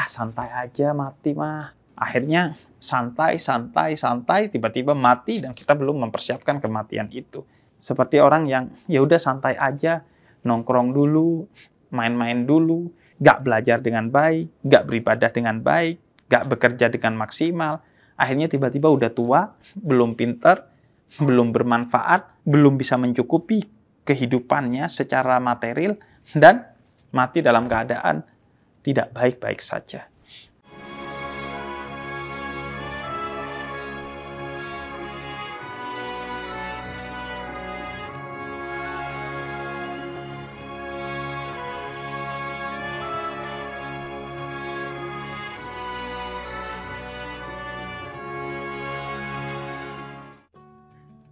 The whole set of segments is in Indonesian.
santai aja mati mah. Akhirnya santai, tiba-tiba mati dan kita belum mempersiapkan kematian itu. Seperti orang yang ya udah santai aja, nongkrong dulu, main-main dulu, gak belajar dengan baik, gak beribadah dengan baik, gak bekerja dengan maksimal. Akhirnya tiba-tiba udah tua, belum pinter, belum bermanfaat, belum bisa mencukupi kehidupannya secara material, dan mati dalam keadaan tidak baik-baik saja.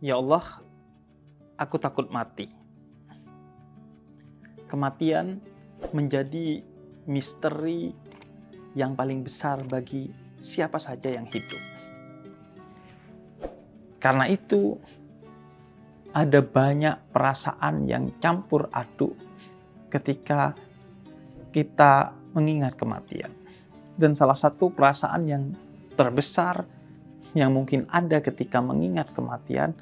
Ya Allah, aku takut mati. Kematian menjadi misteri yang paling besar bagi siapa saja yang hidup. Karena itu, ada banyak perasaan yang campur aduk ketika kita mengingat kematian. Dan salah satu perasaan yang terbesar yang mungkin ada ketika mengingat kematian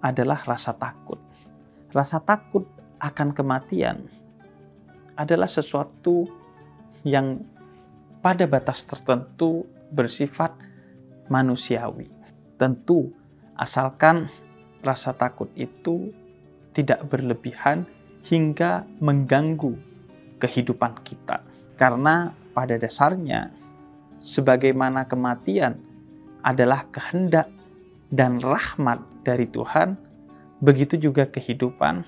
adalah rasa takut. Rasa takut akan kematian adalah sesuatu yang pada batas tertentu bersifat manusiawi. Tentu, asalkan rasa takut itu tidak berlebihan hingga mengganggu kehidupan kita. Karena pada dasarnya, sebagaimana kematian adalah kehendak dan rahmat dari Tuhan, begitu juga kehidupan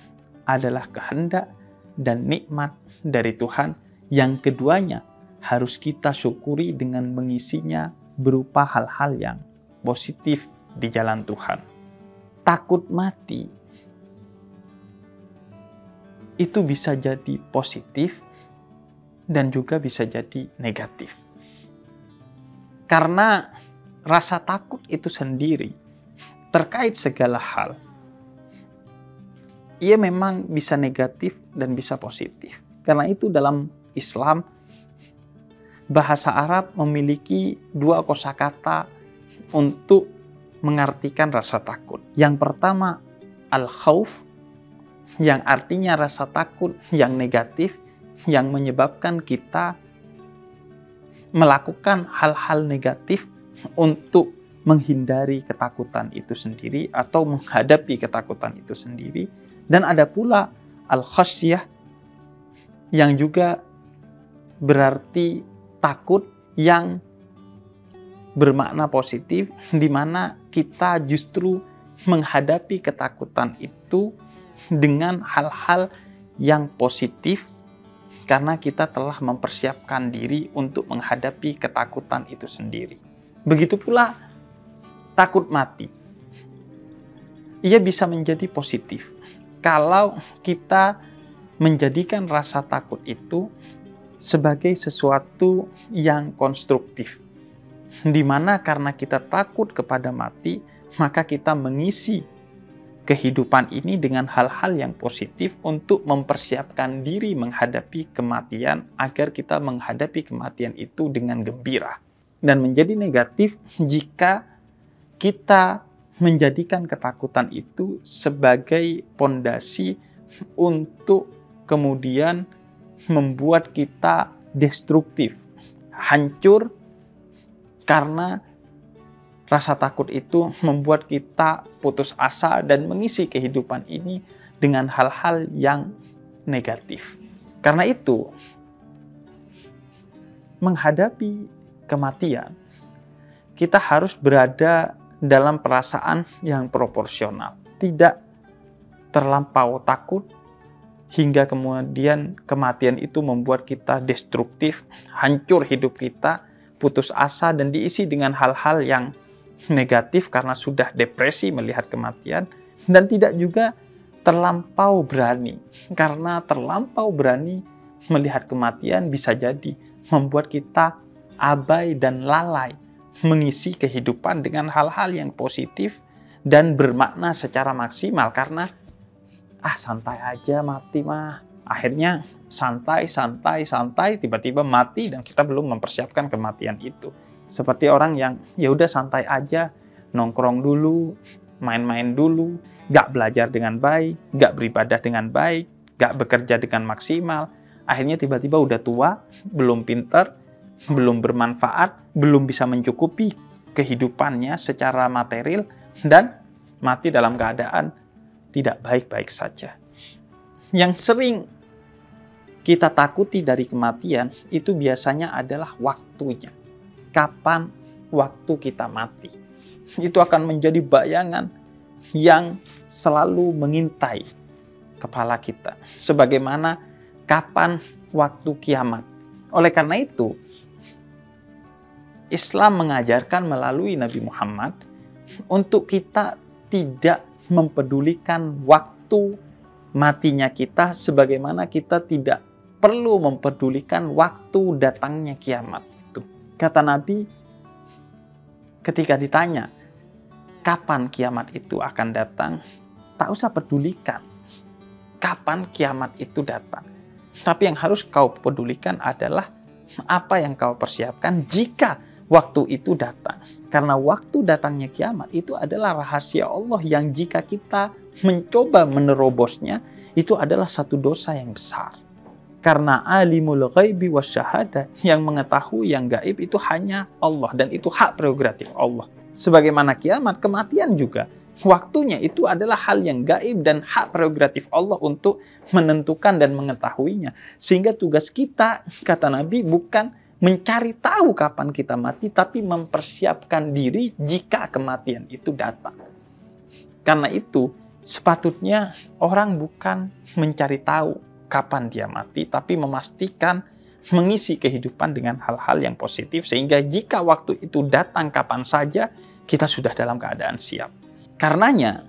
adalah kehendak dan nikmat dari Tuhan yang keduanya harus kita syukuri dengan mengisinya berupa hal-hal yang positif di jalan Tuhan. Takut mati itu bisa jadi positif dan juga bisa jadi negatif. Karena rasa takut itu sendiri terkait segala hal, ia memang bisa negatif dan bisa positif. Karena itu dalam Islam, bahasa Arab memiliki dua kosakata untuk mengartikan rasa takut. Yang pertama, al-khauf, yang artinya rasa takut yang negatif, yang menyebabkan kita melakukan hal-hal negatif untuk menghindari ketakutan itu sendiri atau menghadapi ketakutan itu sendiri. Dan ada pula al-khasyah yang juga berarti takut yang bermakna positif, di mana kita justru menghadapi ketakutan itu dengan hal-hal yang positif karena kita telah mempersiapkan diri untuk menghadapi ketakutan itu sendiri. Begitu pula takut mati. Ia bisa menjadi positif kalau kita menjadikan rasa takut itu sebagai sesuatu yang konstruktif. Di mana karena kita takut kepada mati, maka kita mengisi kehidupan ini dengan hal-hal yang positif untuk mempersiapkan diri menghadapi kematian agar kita menghadapi kematian itu dengan gembira. Dan menjadi negatif jika kita menjadikan ketakutan itu sebagai pondasi untuk kemudian membuat kita destruktif, hancur, karena rasa takut itu membuat kita putus asa dan mengisi kehidupan ini dengan hal-hal yang negatif. Karena itu, menghadapi kematian, kita harus berada dalam perasaan yang proporsional. Tidak terlampau takut hingga kemudian kematian itu membuat kita destruktif, hancur hidup kita, putus asa dan diisi dengan hal-hal yang negatif karena sudah depresi melihat kematian. Dan tidak juga terlampau berani, karena terlampau berani melihat kematian bisa jadi membuat kita abai dan lalai mengisi kehidupan dengan hal-hal yang positif dan bermakna secara maksimal. Karena santai aja mati mah. Akhirnya santai, tiba-tiba mati dan kita belum mempersiapkan kematian itu. Seperti orang yang ya udah santai aja, nongkrong dulu, main-main dulu, gak belajar dengan baik, gak beribadah dengan baik, gak bekerja dengan maksimal. Akhirnya tiba-tiba udah tua, belum pinter, belum bermanfaat, belum bisa mencukupi kehidupannya secara material, dan mati dalam keadaan tidak baik-baik saja. Yang sering kita takuti dari kematian itu biasanya adalah waktunya. Kapan waktu kita mati? Itu akan menjadi bayangan yang selalu mengintai kepala kita. Sebagaimana kapan waktu kiamat. Oleh karena itu, Islam mengajarkan melalui Nabi Muhammad untuk kita tidak mempedulikan waktu matinya kita, sebagaimana kita tidak perlu mempedulikan waktu datangnya kiamat. Kata Nabi, ketika ditanya kapan kiamat itu akan datang, tak usah pedulikan kapan kiamat itu datang. Tapi yang harus kau pedulikan adalah apa yang kau persiapkan jika waktu itu datang. Karena waktu datangnya kiamat itu adalah rahasia Allah yang jika kita mencoba menerobosnya, itu adalah satu dosa yang besar. Karena alimul ghaibi wasyahada, yang mengetahui yang gaib itu hanya Allah, dan itu hak prerogatif Allah. Sebagaimana kiamat, kematian juga waktunya itu adalah hal yang gaib dan hak prerogatif Allah untuk menentukan dan mengetahuinya. Sehingga tugas kita, kata Nabi, bukan mencari tahu kapan kita mati, tapi mempersiapkan diri jika kematian itu datang. Karena itu, sepatutnya orang bukan mencari tahu kapan dia mati, tapi memastikan mengisi kehidupan dengan hal-hal yang positif, sehingga jika waktu itu datang kapan saja, kita sudah dalam keadaan siap. Karenanya,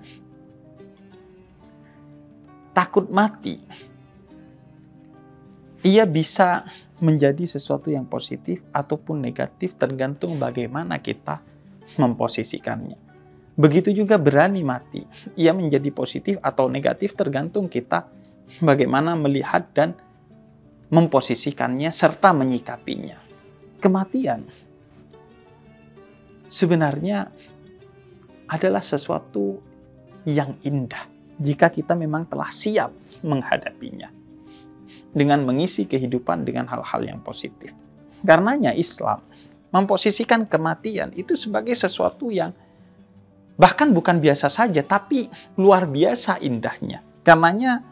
takut mati, ia bisa menjadi sesuatu yang positif ataupun negatif, tergantung bagaimana kita memposisikannya. Begitu juga berani mati, ia menjadi positif atau negatif, tergantung kita bagaimana melihat dan memposisikannya serta menyikapinya. Kematian sebenarnya adalah sesuatu yang indah jika kita memang telah siap menghadapinya dengan mengisi kehidupan dengan hal-hal yang positif. Karenanya Islam memposisikan kematian itu sebagai sesuatu yang bahkan bukan biasa saja, tapi luar biasa indahnya. Karenanya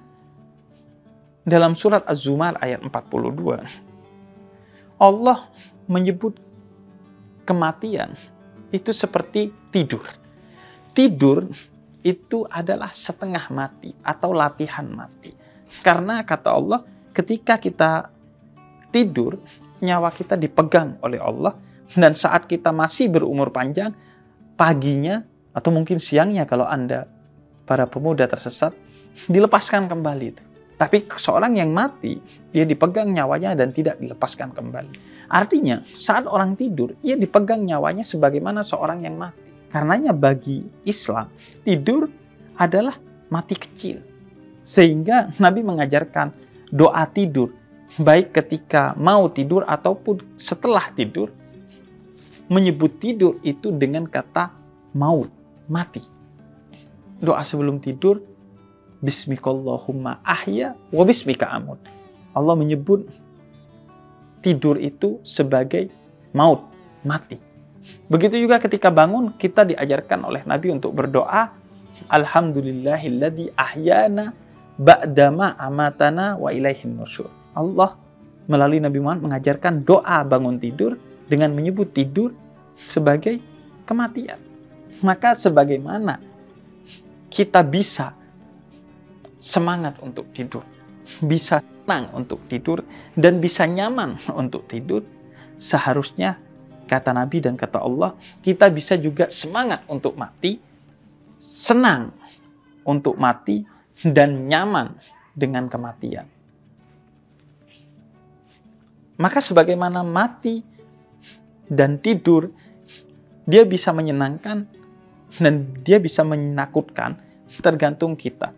dalam surat Az-Zumar ayat 42, Allah menyebut kematian itu seperti tidur. Tidur itu adalah setengah mati atau latihan mati. Karena kata Allah, ketika kita tidur, nyawa kita dipegang oleh Allah, dan saat kita masih berumur panjang, paginya atau mungkin siangnya kalau Anda para pemuda tersesat, dilepaskan kembali itu. Tapi seorang yang mati, dia dipegang nyawanya dan tidak dilepaskan kembali. Artinya, saat orang tidur, ia dipegang nyawanya sebagaimana seorang yang mati. Karenanya bagi Islam, tidur adalah mati kecil. Sehingga Nabi mengajarkan doa tidur, baik ketika mau tidur ataupun setelah tidur, menyebut tidur itu dengan kata maut, mati. Doa sebelum tidur, Bismikallahumma ahya wa bismika amut. Allah menyebut tidur itu sebagai maut, mati. Begitu juga ketika bangun, kita diajarkan oleh Nabi untuk berdoa, Alhamdulillahilladzi ahyana ba'dama amatana wa ilaihin nusyur. Allah melalui Nabi Muhammad mengajarkan doa bangun tidur dengan menyebut tidur sebagai kematian. Maka sebagaimana kita bisa semangat untuk tidur, bisa senang untuk tidur, dan bisa nyaman untuk tidur, seharusnya kata Nabi dan kata Allah, kita bisa juga semangat untuk mati, senang untuk mati, dan nyaman dengan kematian. Maka sebagaimana mati dan tidur, dia bisa menyenangkan dan dia bisa menakutkan, tergantung kita.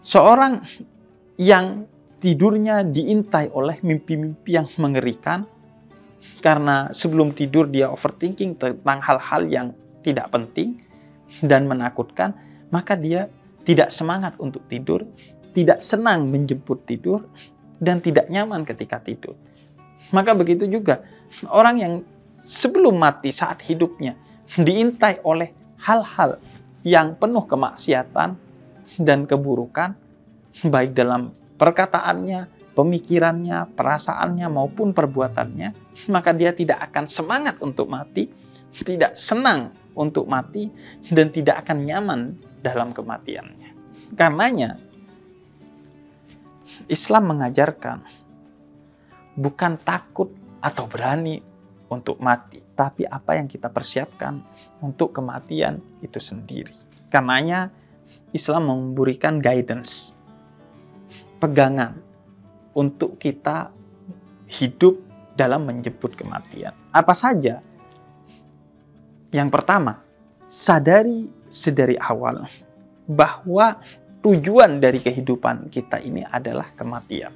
Seorang yang tidurnya diintai oleh mimpi-mimpi yang mengerikan, karena sebelum tidur dia overthinking tentang hal-hal yang tidak penting dan menakutkan, maka dia tidak semangat untuk tidur, tidak senang menjemput tidur, dan tidak nyaman ketika tidur. Maka begitu juga orang yang sebelum mati saat hidupnya diintai oleh hal-hal yang penuh kemaksiatan dan keburukan, baik dalam perkataannya, pemikirannya, perasaannya maupun perbuatannya, maka dia tidak akan semangat untuk mati, tidak senang untuk mati, dan tidak akan nyaman dalam kematiannya. Karenanya, Islam mengajarkan bukan takut atau berani untuk mati, tapi apa yang kita persiapkan untuk kematian itu sendiri. Karenanya, Islam memberikan guidance, pegangan untuk kita hidup dalam menjemput kematian. Apa saja? Yang pertama, sadari sedari awal bahwa tujuan dari kehidupan kita ini adalah kematian.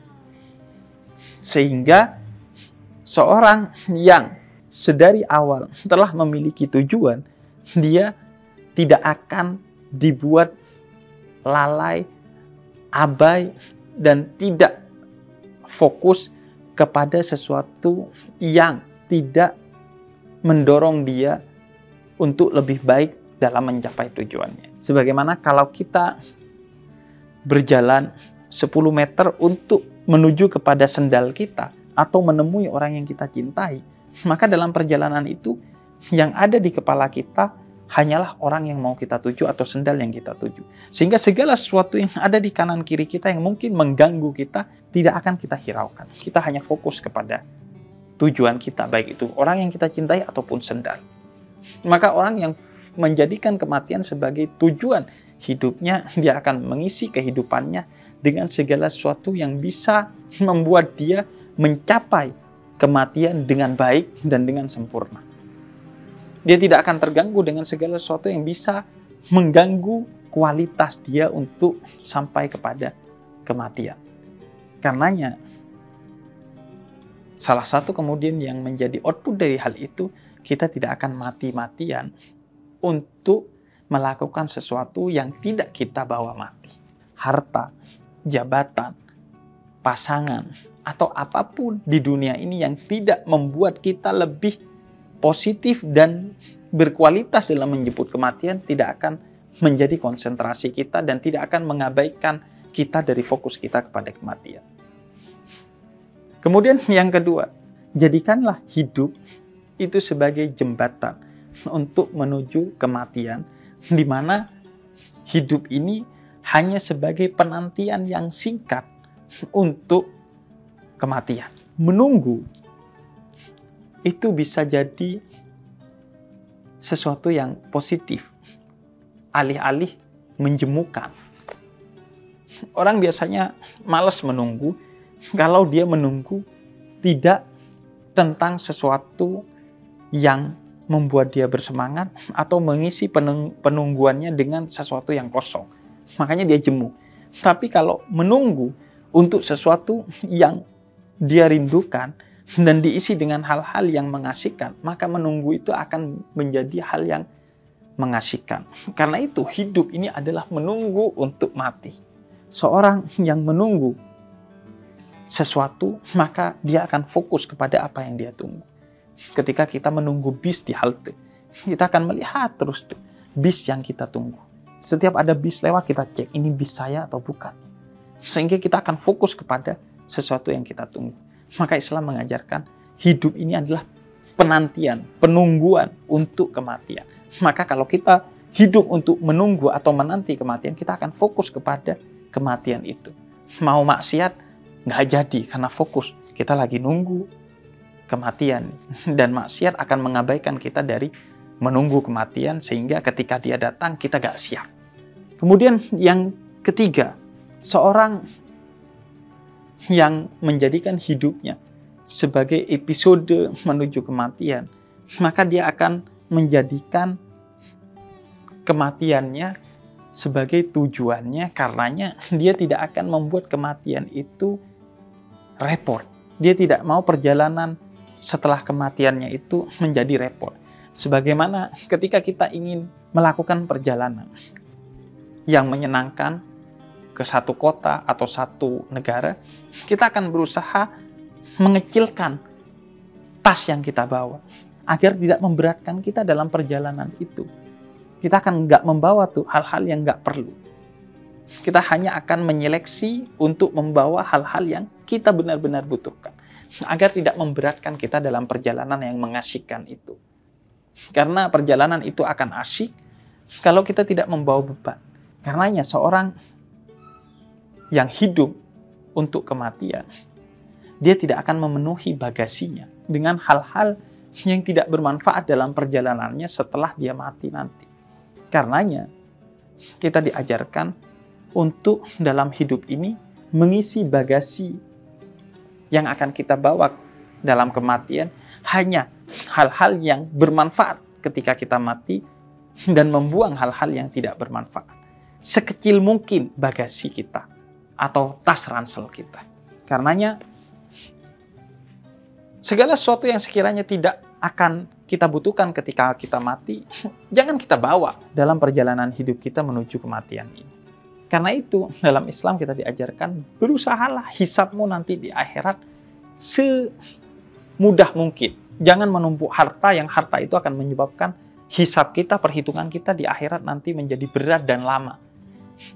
Sehingga seorang yang sedari awal telah memiliki tujuan, dia tidak akan dibuat lalai, abai, dan tidak fokus kepada sesuatu yang tidak mendorong dia untuk lebih baik dalam mencapai tujuannya. Sebagaimana kalau kita berjalan 10 meter untuk menuju kepada sendal kita atau menemui orang yang kita cintai, maka dalam perjalanan itu yang ada di kepala kita hanyalah orang yang mau kita tuju atau sendal yang kita tuju. Sehingga segala sesuatu yang ada di kanan kiri kita yang mungkin mengganggu kita tidak akan kita hiraukan. Kita hanya fokus kepada tujuan kita, baik itu orang yang kita cintai ataupun sendal. Maka orang yang menjadikan kematian sebagai tujuan hidupnya, dia akan mengisi kehidupannya dengan segala sesuatu yang bisa membuat dia mencapai kematian dengan baik dan dengan sempurna. Dia tidak akan terganggu dengan segala sesuatu yang bisa mengganggu kualitas dia untuk sampai kepada kematian. Karenanya, salah satu kemudian yang menjadi output dari hal itu, kita tidak akan mati-matian untuk melakukan sesuatu yang tidak kita bawa mati. Harta, jabatan, pasangan, atau apapun di dunia ini yang tidak membuat kita lebih positif dan berkualitas dalam menjemput kematian tidak akan menjadi konsentrasi kita dan tidak akan mengabaikan kita dari fokus kita kepada kematian. Kemudian yang kedua, jadikanlah hidup itu sebagai jembatan untuk menuju kematian, di mana hidup ini hanya sebagai penantian yang singkat untuk kematian. Menunggu itu bisa jadi sesuatu yang positif, alih-alih menjemukan. Orang biasanya malas menunggu kalau dia menunggu tidak tentang sesuatu yang membuat dia bersemangat atau mengisi penungguannya dengan sesuatu yang kosong. Makanya dia jemu. Tapi kalau menunggu untuk sesuatu yang dia rindukan dan diisi dengan hal-hal yang mengasihkan, maka menunggu itu akan menjadi hal yang mengasihkan. Karena itu hidup ini adalah menunggu untuk mati. Seorang yang menunggu sesuatu, maka dia akan fokus kepada apa yang dia tunggu. Ketika kita menunggu bis di halte, kita akan melihat terus tuh bis yang kita tunggu. Setiap ada bis lewat, kita cek ini bis saya atau bukan. Sehingga kita akan fokus kepada sesuatu yang kita tunggu. Maka Islam mengajarkan hidup ini adalah penantian, penungguan untuk kematian. Maka kalau kita hidup untuk menunggu atau menanti kematian, kita akan fokus kepada kematian itu. Mau maksiat, nggak jadi karena fokus. Kita lagi nunggu kematian. Dan maksiat akan mengabaikan kita dari menunggu kematian, sehingga ketika dia datang, kita nggak siap. Kemudian yang ketiga, seorang yang menjadikan hidupnya sebagai episode menuju kematian, maka dia akan menjadikan kematiannya sebagai tujuannya, karenanya dia tidak akan membuat kematian itu repot. Dia tidak mau perjalanan setelah kematiannya itu menjadi repot. Sebagaimana ketika kita ingin melakukan perjalanan yang menyenangkan ke satu kota atau satu negara, kita akan berusaha mengecilkan tas yang kita bawa agar tidak memberatkan kita dalam perjalanan itu. Kita akan nggak membawa tuh hal-hal yang nggak perlu. Kita hanya akan menyeleksi untuk membawa hal-hal yang kita benar-benar butuhkan, agar tidak memberatkan kita dalam perjalanan yang mengasyikkan itu. Karena perjalanan itu akan asyik kalau kita tidak membawa beban. Karenanya seorang yang hidup untuk kematian, dia tidak akan memenuhi bagasinya dengan hal-hal yang tidak bermanfaat dalam perjalanannya setelah dia mati nanti. Karenanya kita diajarkan untuk dalam hidup ini mengisi bagasi yang akan kita bawa dalam kematian hanya hal-hal yang bermanfaat ketika kita mati dan membuang hal-hal yang tidak bermanfaat. Sekecil mungkin bagasi kita atau tas ransel kita. Karenanya segala sesuatu yang sekiranya tidak akan kita butuhkan ketika kita mati, jangan kita bawa dalam perjalanan hidup kita menuju kematian ini. Karena itu, dalam Islam kita diajarkan, berusahalah hisabmu nanti di akhirat semudah mungkin. Jangan menumpuk harta, yang harta itu akan menyebabkan hisab kita, perhitungan kita di akhirat nanti menjadi berat dan lama.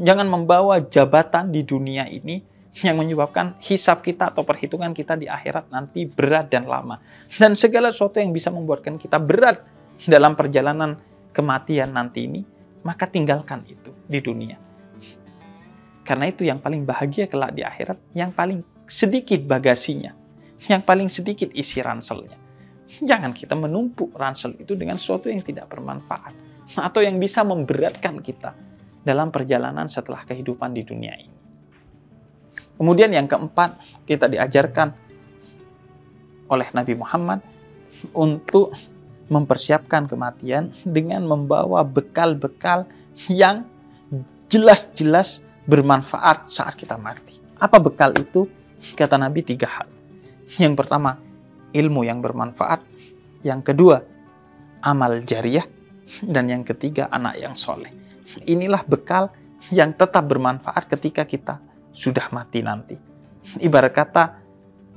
Jangan membawa jabatan di dunia ini yang menyebabkan hisab kita atau perhitungan kita di akhirat nanti berat dan lama. Dan segala sesuatu yang bisa membuatkan kita berat dalam perjalanan kematian nanti ini, maka tinggalkan itu di dunia. Karena itu yang paling bahagia kelak di akhirat, yang paling sedikit bagasinya, yang paling sedikit isi ranselnya. Jangan kita menumpuk ransel itu dengan sesuatu yang tidak bermanfaat, atau yang bisa memberatkan kita dalam perjalanan setelah kehidupan di dunia ini. Kemudian yang keempat, kita diajarkan oleh Nabi Muhammad untuk mempersiapkan kematian dengan membawa bekal-bekal yang jelas-jelas bermanfaat saat kita mati. Apa bekal itu? Kata Nabi 3 hal. Yang pertama, ilmu yang bermanfaat. Yang kedua, amal jariah. Dan yang ketiga, anak yang soleh. Inilah bekal yang tetap bermanfaat ketika kita sudah mati nanti. Ibarat kata,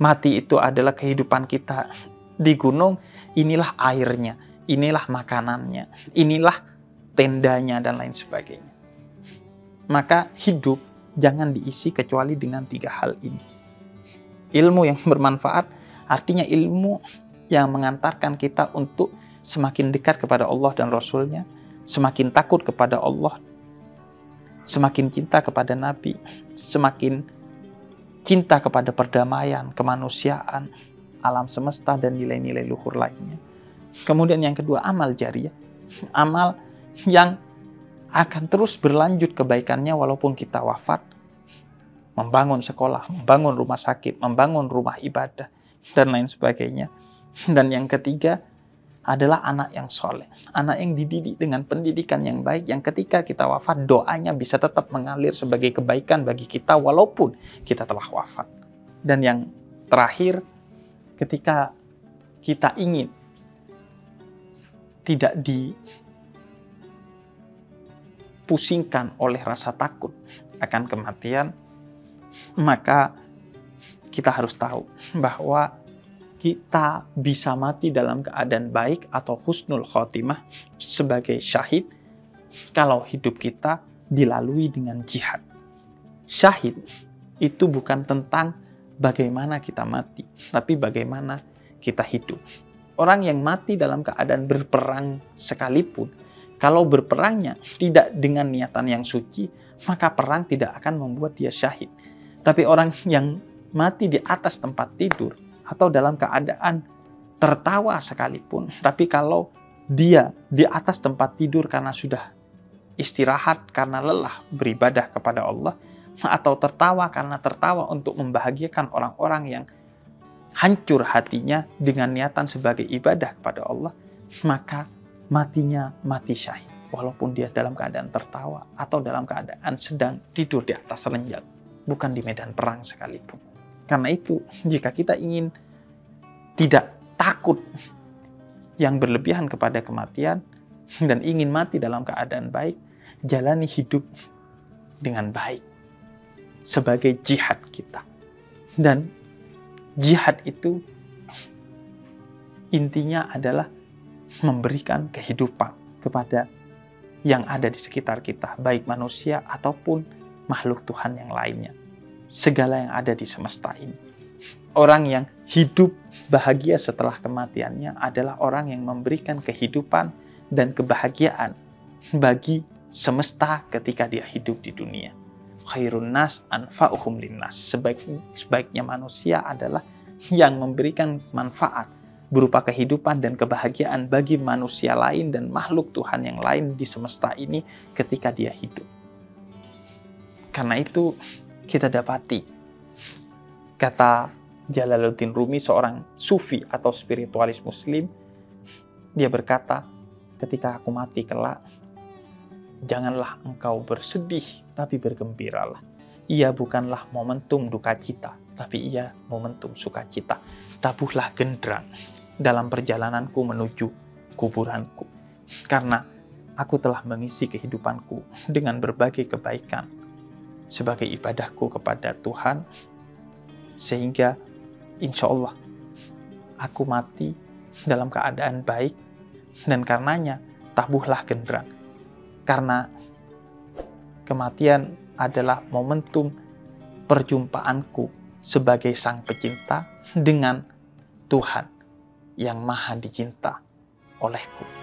mati itu adalah kehidupan kita di gunung. Inilah airnya, inilah makanannya, inilah tendanya, dan lain sebagainya. Maka hidup jangan diisi kecuali dengan 3 hal ini. Ilmu yang bermanfaat artinya ilmu yang mengantarkan kita untuk semakin dekat kepada Allah dan Rasul-Nya, semakin takut kepada Allah, semakin cinta kepada Nabi, semakin cinta kepada perdamaian, kemanusiaan, alam semesta, dan nilai-nilai luhur lainnya. Kemudian yang kedua, amal jariah. Amal yang akan terus berlanjut kebaikannya walaupun kita wafat. Membangun sekolah, membangun rumah sakit, membangun rumah ibadah, dan lain sebagainya. Dan yang ketiga adalah anak yang soleh. Anak yang dididik dengan pendidikan yang baik, yang ketika kita wafat, doanya bisa tetap mengalir sebagai kebaikan bagi kita walaupun kita telah wafat. Dan yang terakhir, ketika kita ingin tidak pusingkan oleh rasa takut akan kematian, maka kita harus tahu bahwa kita bisa mati dalam keadaan baik atau husnul khotimah sebagai syahid kalau hidup kita dilalui dengan jihad. Syahid itu bukan tentang bagaimana kita mati, tapi bagaimana kita hidup. Orang yang mati dalam keadaan berperang sekalipun, kalau berperangnya tidak dengan niatan yang suci, maka perang tidak akan membuat dia syahid. Tapi orang yang mati di atas tempat tidur atau dalam keadaan tertawa sekalipun, tapi kalau dia di atas tempat tidur karena sudah istirahat, karena lelah beribadah kepada Allah, atau tertawa karena tertawa untuk membahagiakan orang-orang yang hancur hatinya dengan niatan sebagai ibadah kepada Allah, maka matinya mati syahid, walaupun dia dalam keadaan tertawa atau dalam keadaan sedang tidur di atas ranjang, bukan di medan perang sekalipun. Karena itu, jika kita ingin tidak takut yang berlebihan kepada kematian dan ingin mati dalam keadaan baik, jalani hidup dengan baik sebagai jihad kita. Dan jihad itu intinya adalah memberikan kehidupan kepada yang ada di sekitar kita, baik manusia ataupun makhluk Tuhan yang lainnya. Segala yang ada di semesta ini. Orang yang hidup bahagia setelah kematiannya adalah orang yang memberikan kehidupan dan kebahagiaan bagi semesta ketika dia hidup di dunia. Khairun nas anfa'uhum linnas. Sebaiknya manusia adalah yang memberikan manfaat berupa kehidupan dan kebahagiaan bagi manusia lain dan makhluk Tuhan yang lain di semesta ini ketika dia hidup. Karena itu kita dapati, kata Jalaluddin Rumi, seorang sufi atau spiritualis muslim, dia berkata, ketika aku mati kelak, janganlah engkau bersedih, tapi bergembiralah. Ia bukanlah momentum duka cita, tapi ia momentum sukacita. Tabuhlah genderang dalam perjalananku menuju kuburanku. Karena aku telah mengisi kehidupanku dengan berbagai kebaikan sebagai ibadahku kepada Tuhan, sehingga insya Allah aku mati dalam keadaan baik, dan karenanya tabuhlah genderang. Karena kematian adalah momentum perjumpaanku sebagai sang pecinta dengan Tuhan yang maha dicinta olehku.